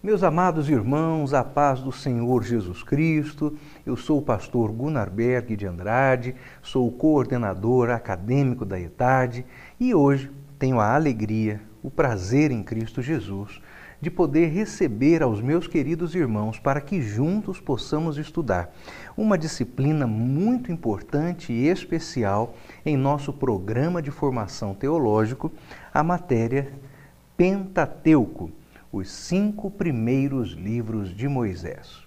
Meus amados irmãos, a paz do Senhor Jesus Cristo, eu sou o pastor Gunnar Berg de Andrade, sou o coordenador acadêmico da ETAD e hoje tenho a alegria, o prazer em Cristo Jesus de poder receber aos meus queridos irmãos para que juntos possamos estudar uma disciplina muito importante e especial em nosso programa de formação teológico, a matéria Pentateuco, os 5 primeiros livros de Moisés.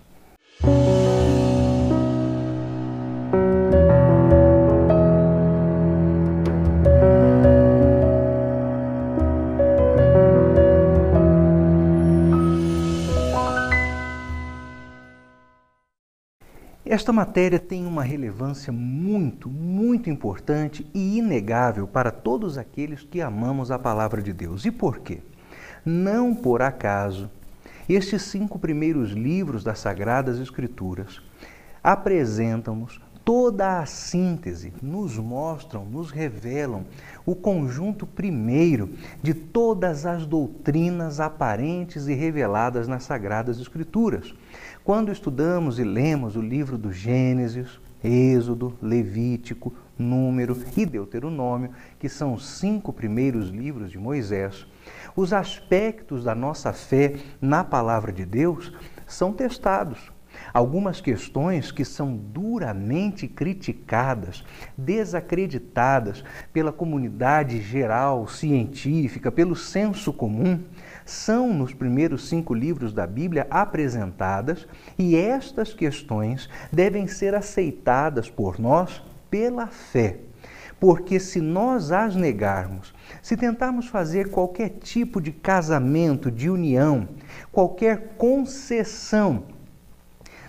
Esta matéria tem uma relevância muito importante e inegável para todos aqueles que amamos a palavra de Deus. E por quê? Não por acaso, estes 5 primeiros livros das Sagradas Escrituras apresentam-nos toda a síntese, nos mostram, nos revelam o conjunto primeiro de todas as doutrinas aparentes e reveladas nas Sagradas Escrituras. Quando estudamos e lemos o livro do Gênesis, Êxodo, Levítico, Número e Deuteronômio, que são os 5 primeiros livros de Moisés, os aspectos da nossa fé na palavra de Deus são testados. Algumas questões que são duramente criticadas, desacreditadas pela comunidade geral, científica, pelo senso comum, são nos primeiros 5 livros da Bíblia apresentadas e estas questões devem ser aceitadas por nós pela fé. Porque se nós as negarmos, se tentarmos fazer qualquer tipo de casamento, de união, qualquer concessão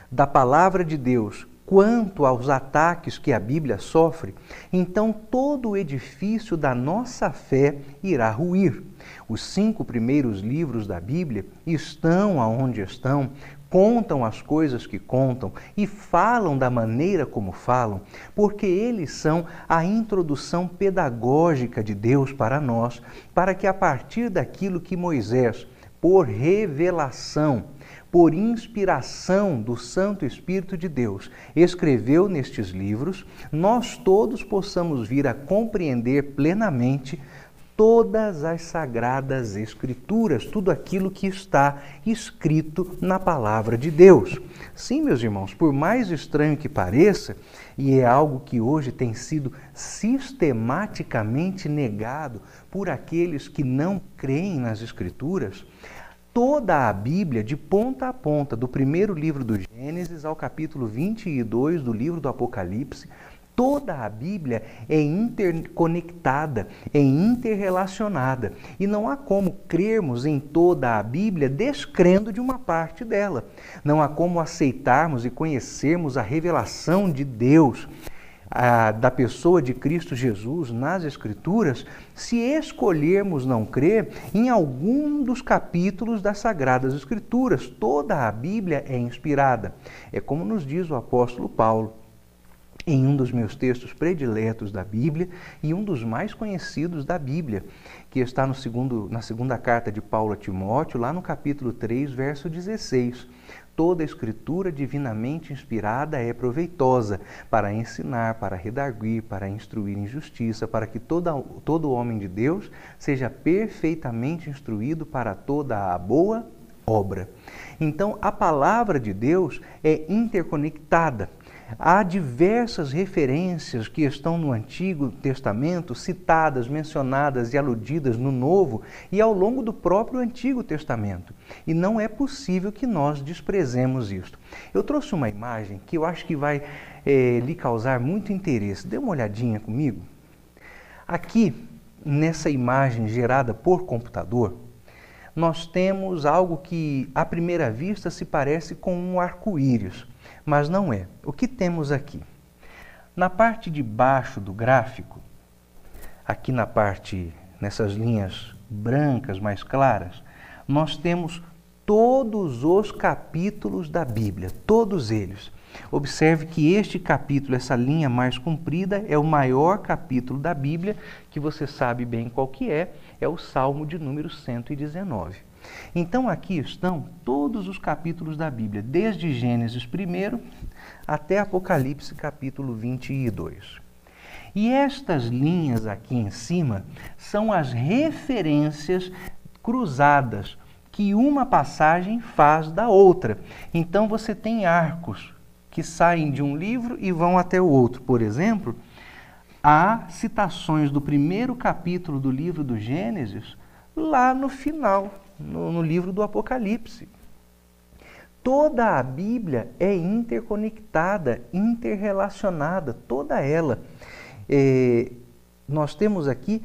da palavra de Deus quanto aos ataques que a Bíblia sofre, então todo o edifício da nossa fé irá ruir. Os 5 primeiros livros da Bíblia estão aonde estão, contam as coisas que contam e falam da maneira como falam, porque eles são a introdução pedagógica de Deus para nós, para que a partir daquilo que Moisés, por revelação, por inspiração do Santo Espírito de Deus, escreveu nestes livros, nós todos possamos vir a compreender plenamente todas as Sagradas Escrituras, tudo aquilo que está escrito na Palavra de Deus. Sim, meus irmãos, por mais estranho que pareça, e é algo que hoje tem sido sistematicamente negado por aqueles que não creem nas Escrituras, toda a Bíblia, de ponta a ponta, do primeiro livro do Gênesis ao capítulo 22 do livro do Apocalipse, toda a Bíblia é interconectada, é interrelacionada. E não há como crermos em toda a Bíblia descrendo de uma parte dela. Não há como aceitarmos e conhecermos a revelação de Deus, da pessoa de Cristo Jesus nas Escrituras, se escolhermos não crer em algum dos capítulos das Sagradas Escrituras. Toda a Bíblia é inspirada. É como nos diz o apóstolo Paulo, em um dos meus textos prediletos da Bíblia e um dos mais conhecidos da Bíblia, que está na segunda carta de Paulo a Timóteo, lá no capítulo 3, verso 16. Toda a Escritura divinamente inspirada é proveitosa para ensinar, para redarguir, para instruir em justiça, para que todo homem de Deus seja perfeitamente instruído para toda a boa obra. Então, a palavra de Deus é interconectada. Há diversas referências que estão no Antigo Testamento, citadas, mencionadas e aludidas no Novo e ao longo do próprio Antigo Testamento. E não é possível que nós desprezemos isto. Eu trouxe uma imagem que eu acho que vai lhe causar muito interesse. Dê uma olhadinha comigo. Aqui, nessa imagem gerada por computador, nós temos algo que, à primeira vista, se parece com um arco-íris. Mas não é. O que temos aqui? Na parte de baixo do gráfico, aqui nessas linhas brancas mais claras, nós temos todos os capítulos da Bíblia, todos eles. Observe que este capítulo, essa linha mais comprida, é o maior capítulo da Bíblia, que você sabe bem qual que é o Salmo de número 119. Então aqui estão todos os capítulos da Bíblia, desde Gênesis 1 até Apocalipse capítulo 22. E estas linhas aqui em cima são as referências cruzadas que uma passagem faz da outra. Então você tem arcos que saem de um livro e vão até o outro. Por exemplo, há citações do primeiro capítulo do livro do Gênesis lá no final, no livro do Apocalipse. Toda a Bíblia é interconectada, interrelacionada, toda ela. Nós temos aqui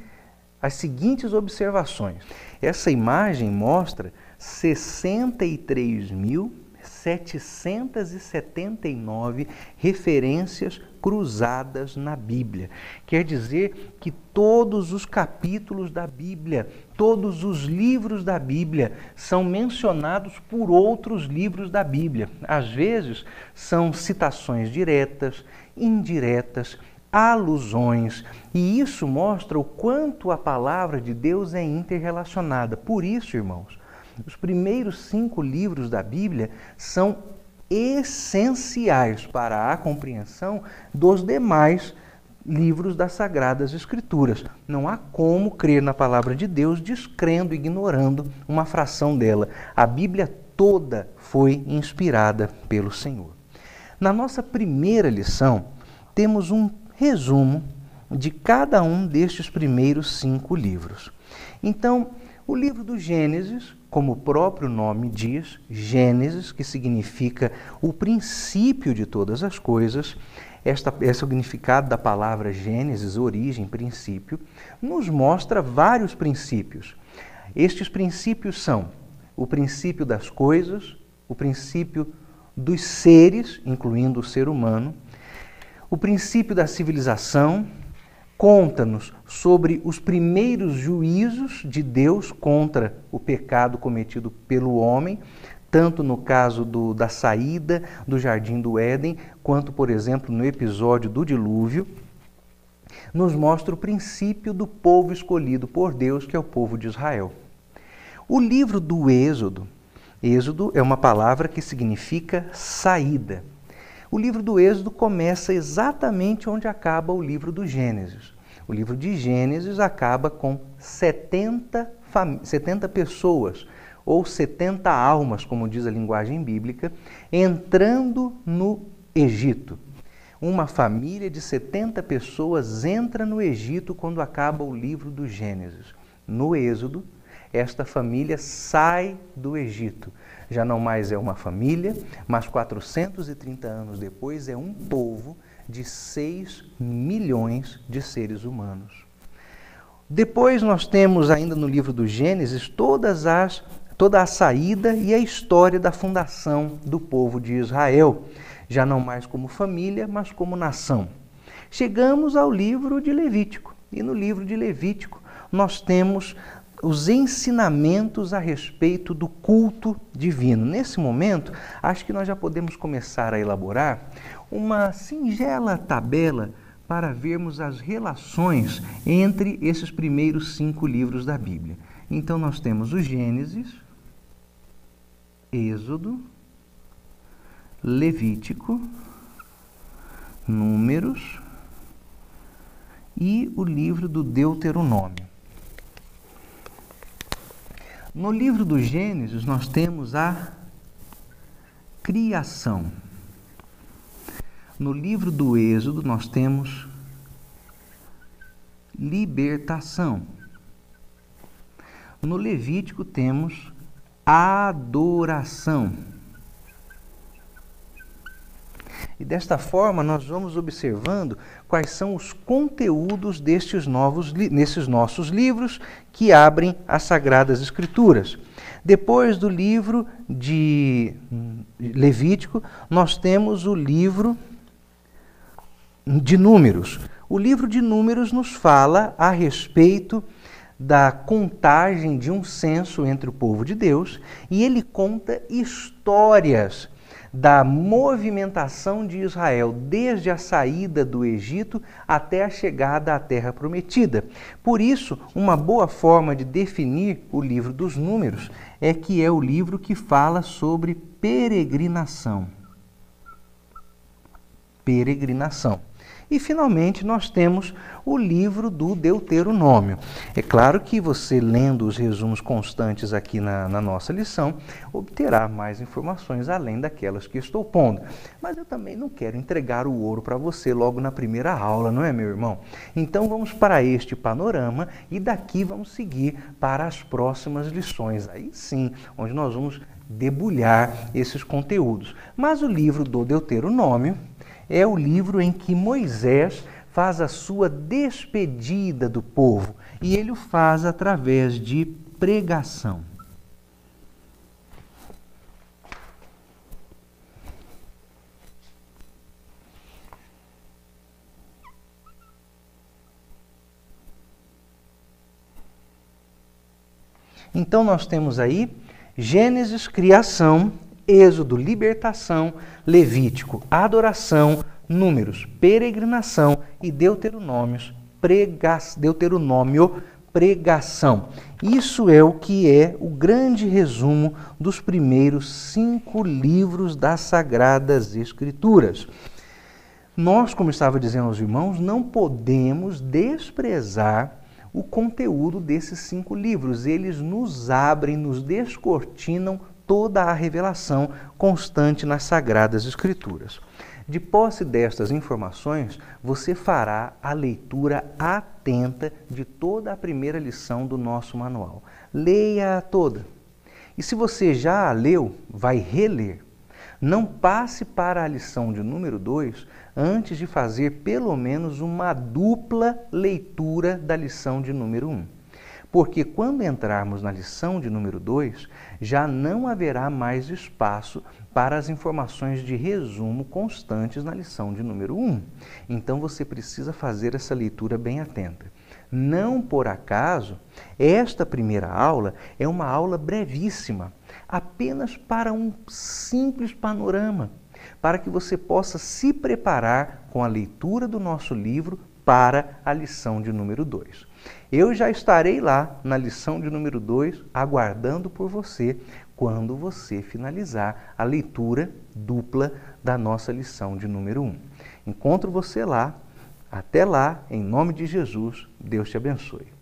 as seguintes observações. Essa imagem mostra 63.779 referências cruzadas na Bíblia. Quer dizer que todos os capítulos da Bíblia, todos os livros da Bíblia são mencionados por outros livros da Bíblia. Às vezes são citações diretas, indiretas, alusões, e isso mostra o quanto a palavra de Deus é interrelacionada. Por isso, irmãos, os primeiros 5 livros da Bíblia são essenciais para a compreensão dos demais livros das Sagradas Escrituras. Não há como crer na palavra de Deus descrendo, ignorando uma fração dela. A Bíblia toda foi inspirada pelo Senhor. Na nossa primeira lição, temos um resumo de cada um destes primeiros 5 livros. Então, o livro do Gênesis, como o próprio nome diz, Gênesis, que significa o princípio de todas as coisas, o significado da palavra Gênesis, origem, princípio, nos mostra vários princípios. Estes princípios são o princípio das coisas, o princípio dos seres, incluindo o ser humano, o princípio da civilização, conta-nos sobre os primeiros juízos de Deus contra o pecado cometido pelo homem, tanto no caso da saída do Jardim do Éden, quanto, por exemplo, no episódio do dilúvio. Nos mostra o princípio do povo escolhido por Deus, que é o povo de Israel. O livro do Êxodo, Êxodo é uma palavra que significa saída. O livro do Êxodo começa exatamente onde acaba o livro do Gênesis. O livro de Gênesis acaba com 70 pessoas, ou 70 almas, como diz a linguagem bíblica, entrando no Egito. Uma família de 70 pessoas entra no Egito quando acaba o livro do Gênesis. No Êxodo, esta família sai do Egito. Já não mais é uma família, mas 430 anos depois é um povo de 6 milhões de seres humanos. Depois nós temos ainda no livro do Gênesis toda a saída e a história da fundação do povo de Israel, já não mais como família, mas como nação. Chegamos ao livro de Levítico, e no livro de Levítico nós temos os ensinamentos a respeito do culto divino. Nesse momento, acho que nós já podemos começar a elaborar uma singela tabela para vermos as relações entre esses primeiros 5 livros da Bíblia. Então, nós temos o Gênesis, Êxodo, Levítico, Números e o livro do Deuteronômio. No livro do Gênesis, nós temos a criação. No livro do Êxodo, nós temos libertação. No Levítico, temos adoração. E desta forma, nós vamos observando quais são os conteúdos nesses nossos livros que abrem as Sagradas Escrituras. Depois do livro de Levítico, nós temos o livro de Números. O livro de Números nos fala a respeito da contagem de um censo entre o povo de Deus, e ele conta histórias da movimentação de Israel desde a saída do Egito até a chegada à Terra Prometida. Por isso, uma boa forma de definir o livro dos Números é que é o livro que fala sobre peregrinação. Peregrinação. E, finalmente, nós temos o livro do Deuteronômio. É claro que você, lendo os resumos constantes aqui na nossa lição, obterá mais informações além daquelas que estou pondo. Mas eu também não quero entregar o ouro para você logo na primeira aula, não é, meu irmão? Então, vamos para este panorama e daqui vamos seguir para as próximas lições. Aí sim, onde nós vamos debulhar esses conteúdos. Mas o livro do Deuteronômio é o livro em que Moisés faz a sua despedida do povo, e ele o faz através de pregação. Então nós temos aí Gênesis, criação, Êxodo, libertação, Levítico, adoração, Números, peregrinação e Deuteronômio, pregação. Isso é o que é o grande resumo dos primeiros 5 livros das Sagradas Escrituras. Nós, como estava dizendo aos irmãos, não podemos desprezar o conteúdo desses 5 livros. Eles nos abrem, nos descortinam toda a revelação constante nas Sagradas Escrituras. De posse destas informações, você fará a leitura atenta de toda a primeira lição do nosso manual. Leia-a toda. E se você já a leu, vai reler. Não passe para a lição de número 2 antes de fazer pelo menos uma dupla leitura da lição de número 1. Porque quando entrarmos na lição de número 2, já não haverá mais espaço para as informações de resumo constantes na lição de número 1. Então você precisa fazer essa leitura bem atenta. Não por acaso, esta primeira aula é uma aula brevíssima, apenas para um simples panorama, para que você possa se preparar com a leitura do nosso livro para a lição de número 2. Eu já estarei lá na lição de número 2, aguardando por você, quando você finalizar a leitura dupla da nossa lição de número 1. Encontro você lá. Até lá, em nome de Jesus, Deus te abençoe.